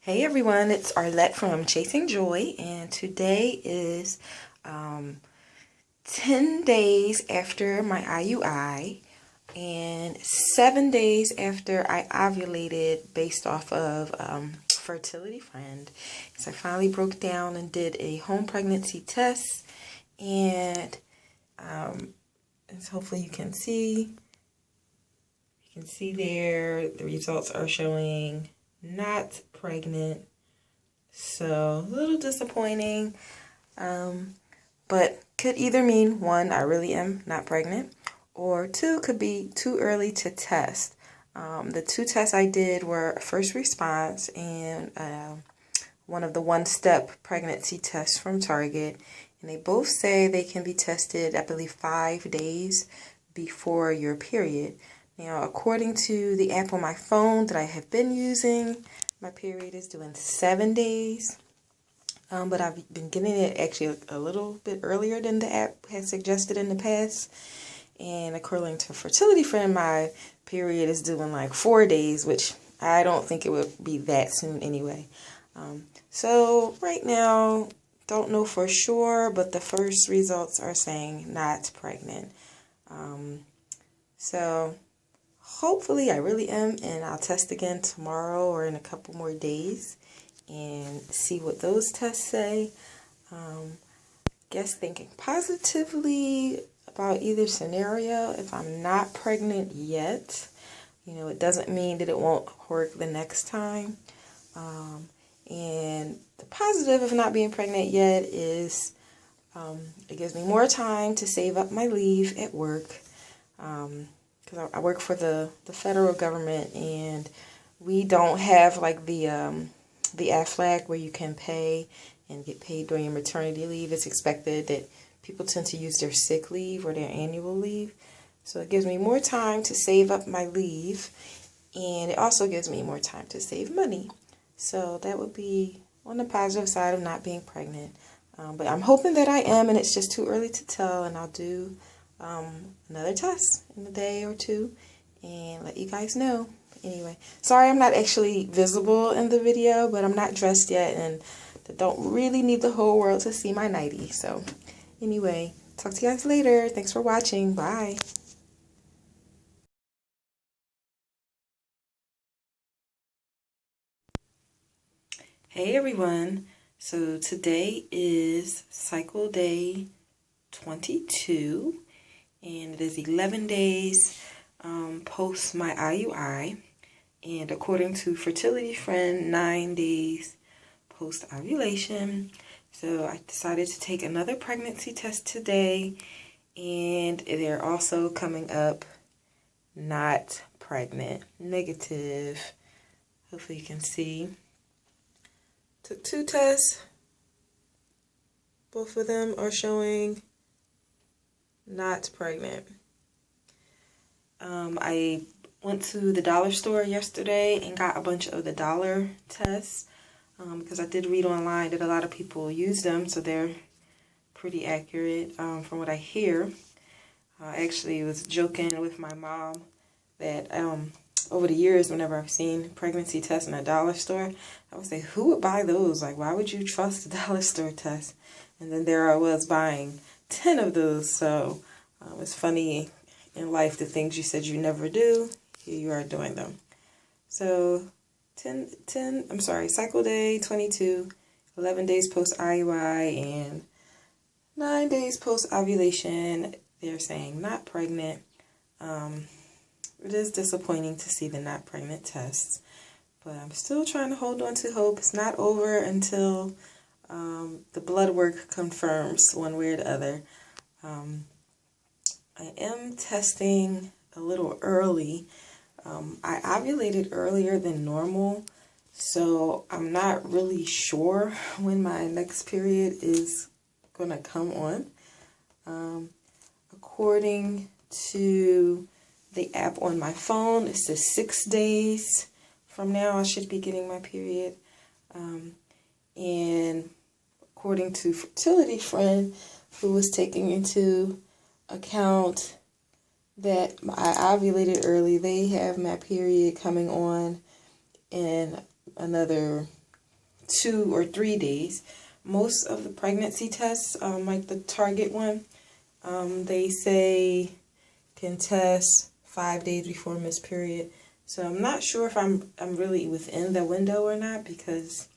Hey everyone, it's Arlette from Chasing Joy, and today is 10 days after my IUI and 7 days after I ovulated based off of Fertility Friend. So I finally broke down and did a home pregnancy test, and as hopefully you can see. You can see there the results are showing not pregnant, so a little disappointing, but could either mean one, I really am not pregnant, or two, could be too early to test. The two tests I did were a first response and one of the one-step pregnancy tests from Target, and they both say they can be tested, I believe, 5 days before your period. Now, according to the app on my phone that I have been using, my period is doing 7 days. But I've been getting it actually a little bit earlier than the app has suggested in the past. And according to Fertility Friend, my period is doing like 4 days, which I don't think it would be that soon anyway. So right now, don't know for sure, but the first results are saying not pregnant. So hopefully I really am, and I'll test again tomorrow or in a couple more days and see what those tests say. Guess thinking positively about either scenario. If I'm not pregnant yet, it doesn't mean that it won't work the next time. And the positive of not being pregnant yet is it gives me more time to save up my leave at work. Because I work for the federal government, and we don't have like the AFLAC where you can pay and get paid during your maternity leave. It's expected that people tend to use their sick leave or their annual leave. So it gives me more time to save up my leave, and it also gives me more time to save money. So that would be on the positive side of not being pregnant. But I'm hoping that I am, and it's just too early to tell, and I'll do another test in a day or two and let you guys know. Anyway, sorry I'm not actually visible in the video, but I'm not dressed yet, and I don't really need the whole world to see my nightie. So anyway, talk to you guys later. Thanks for watching. Bye. Hey everyone, so today is cycle day 22, and it is 11 days post my IUI, and according to Fertility Friend, 9 days post ovulation. So I decided to take another pregnancy test today, and they're also coming up not pregnant, negative. Hopefully you can see. Took two tests. Both of them are showing not pregnant. I went to the dollar store yesterday and got a bunch of the dollar tests because I did read online that a lot of people use them, so they're pretty accurate from what I hear. I actually was joking with my mom that over the years, whenever I've seen pregnancy tests in a dollar store, I would say, who would buy those? Like, why would you trust a dollar store test? And then there I was buying 10 of those. So it's funny in life, the things you said you never do, here you are doing them. So cycle day 22, 11 days post IUI, and 9 days post ovulation. They're saying not pregnant. It is disappointing to see the not pregnant tests, but I'm still trying to hold on to hope. It's not over until the blood work confirms one way or the other. I am testing a little early. I ovulated earlier than normal, so I'm not really sure when my next period is going to come on. According to the app on my phone, it says 6 days from now I should be getting my period. And according to Fertility Friend, who was taking into account that I ovulated early, they have my period coming on in another 2 or 3 days. Most of the pregnancy tests, like the Target one, they say can test 5 days before missed period. So I'm not sure if I'm really within the window or not, because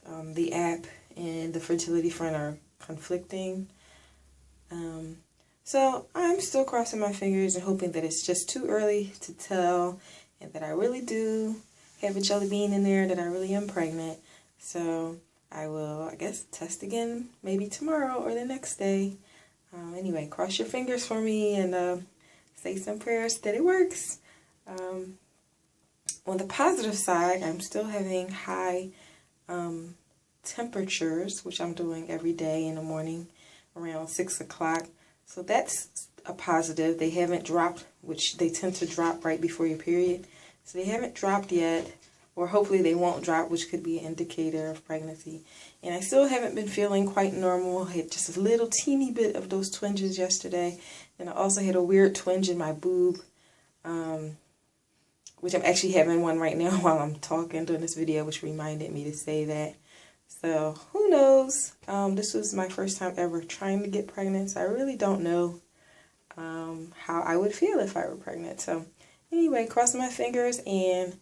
the app and the fertility friend are conflicting. So I'm still crossing my fingers and hoping that it's just too early to tell, and that I really do have a jelly bean in there, that I really am pregnant. So I will, I guess, test again maybe tomorrow or the next day. Anyway, cross your fingers for me and say some prayers that it works. On the positive side, I'm still having high temperatures, which I'm doing every day in the morning around 6 o'clock. So that's a positive. They haven't dropped, which they tend to drop right before your period. So they haven't dropped yet, or hopefully they won't drop, which could be an indicator of pregnancy. And I still haven't been feeling quite normal. I had just a little teeny bit of those twinges yesterday. And I also had a weird twinge in my boob, which I'm actually having one right now while I'm talking during this video, which reminded me to say that. So who knows? This was my first time ever trying to get pregnant, so I really don't know how I would feel if I were pregnant. So anyway, cross my fingers, and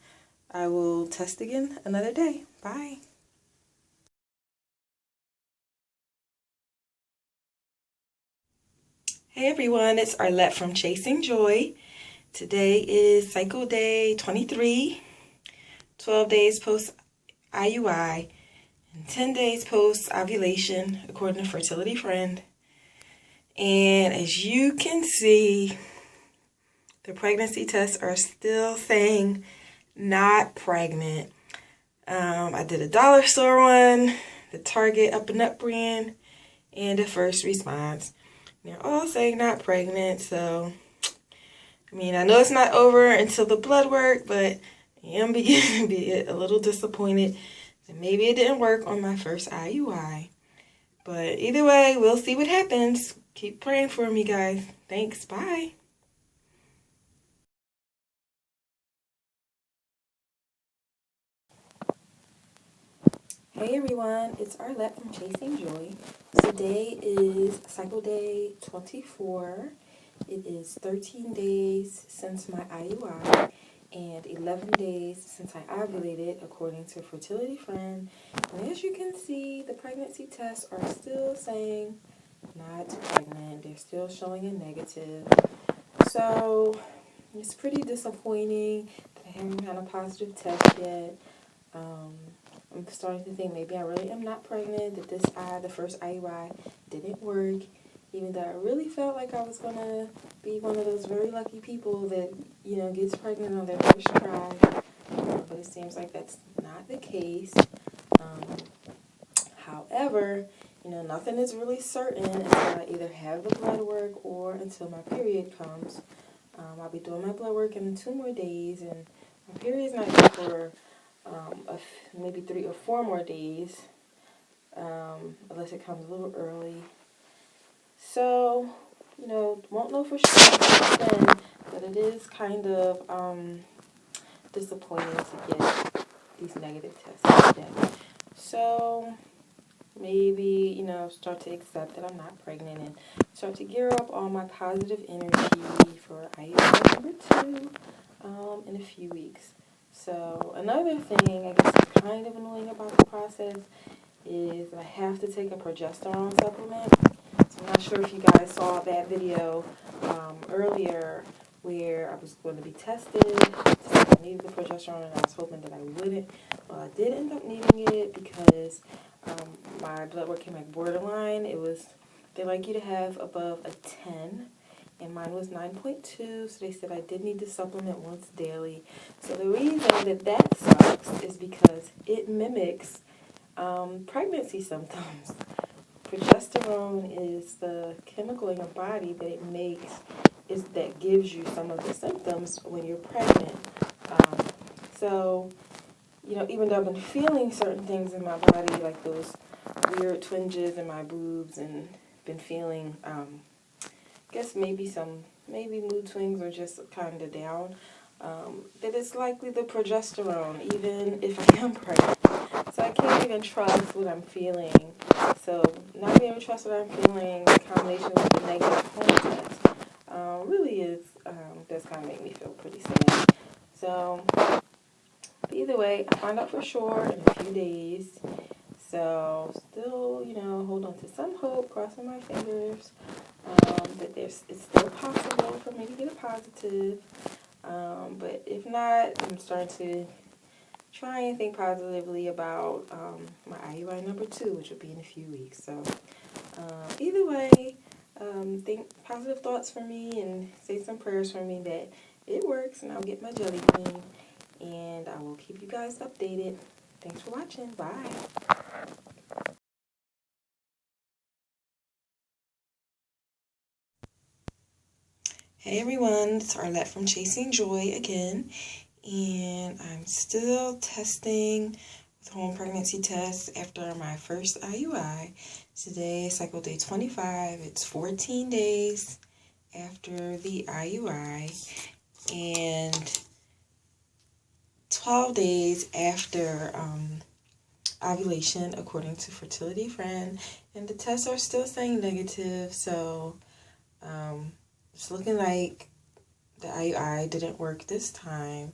I will test again another day. Bye. Hey everyone, it's Arlette from Chasing Joy. Today is cycle day 23, 12 days post IUI, and 10 days post ovulation, according to Fertility Friend. And as you can see, the pregnancy tests are still saying not pregnant. I did a dollar store one, the Target Up and Up brand, and a First Response. They're all saying not pregnant, so I mean, I know it's not over until the blood work, but I am beginning to be a little disappointed that maybe it didn't work on my first IUI. But either way, we'll see what happens. Keep praying for me, guys. Thanks. Bye. Hey everyone, it's Arlette from Chasing Joy. Today is cycle day 24. It is 13 days since my IUI and 11 days since I ovulated, according to Fertility Friend. And as you can see, the pregnancy tests are still saying not pregnant. They're still showing a negative. So it's pretty disappointing that I haven't had a positive test yet. I'm starting to think maybe I really am not pregnant, that the first IUI didn't work, even though I really felt like I was going to be one of those very lucky people that, you know, gets pregnant on their first try. But it seems like that's not the case. However, you know, nothing is really certain until I either have the blood work or until my period comes. I'll be doing my blood work in 2 more days, and my period's not due for maybe 3 or 4 more days, unless it comes a little early. So, you know, won't know for sure then, but it is kind of disappointing to get these negative tests today. So maybe, you know, start to accept that I'm not pregnant and start to gear up all my positive energy for IUI number 2 in a few weeks. So another thing I guess is kind of annoying about the process is I have to take a progesterone supplement. So I'm not sure if you guys saw that video earlier where I was going to be tested to see if I needed the progesterone, and I was hoping that I wouldn't. Well, I did end up needing it because my blood work came like borderline. They like you to have above a 10. And mine was 9.2, so they said I did need to supplement once daily. So the reason that sucks is because it mimics pregnancy symptoms. Progesterone is the chemical in your body that it makes, that gives you some of the symptoms when you're pregnant. So, you know, even though I've been feeling certain things in my body, like those weird twinges in my boobs, and been feeling guess maybe mood swings or just kind of down, that it's likely the progesterone, even if I am pregnant. So So I can't even trust what I'm feeling. So not being able to trust what I'm feeling in combination with the negative home test really does kind of make me feel pretty sad. So either way, I find out for sure in a few days. So still, hold on to some hope, crossing my fingers that it's still possible for me to get a positive. But if not, I'm starting to try and think positively about my IUI number 2, which will be in a few weeks. So either way, think positive thoughts for me and say some prayers for me that it works and I'll get my jelly bean. And I will keep you guys updated. Thanks for watching. Bye. Hey everyone, it's Arlette from Chasing Joy again. And I'm still testing with home pregnancy tests after my first IUI. Today is cycle day 25. It's 14 days after the IUI and 12 days after ovulation, according to Fertility Friend. And the tests are still saying negative, so it's looking like the IUI didn't work this time,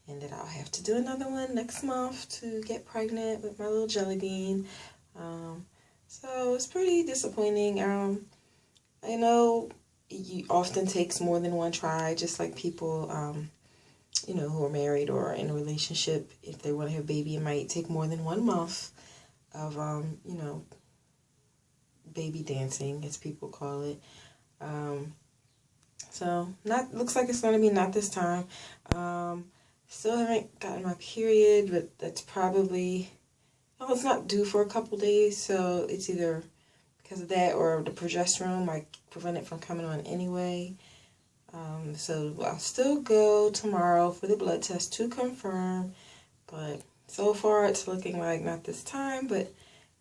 and that I'll have to do another one next month to get pregnant with my little jelly bean. So it's pretty disappointing. I know it often takes more than one try, just like people, who are married or in a relationship. If they want to have a baby, it might take more than 1 month of, baby dancing, as people call it. So looks like it's going to be not this time. Still haven't gotten my period, but that's probably, it's not due for a couple days, so it's either because of that or the progesterone might prevent it from coming on anyway. So I'll still go tomorrow for the blood test to confirm, but so far it's looking like not this time, but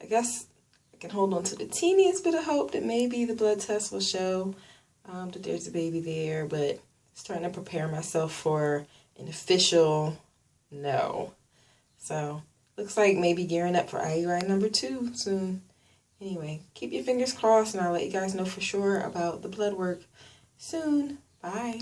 I guess I can hold on to the teeniest bit of hope that maybe the blood test will show that there's a baby there, but starting to prepare myself for an official no. So looks like maybe gearing up for IUI number 2 soon. Anyway, keep your fingers crossed, and I'll let you guys know for sure about the blood work soon. Bye.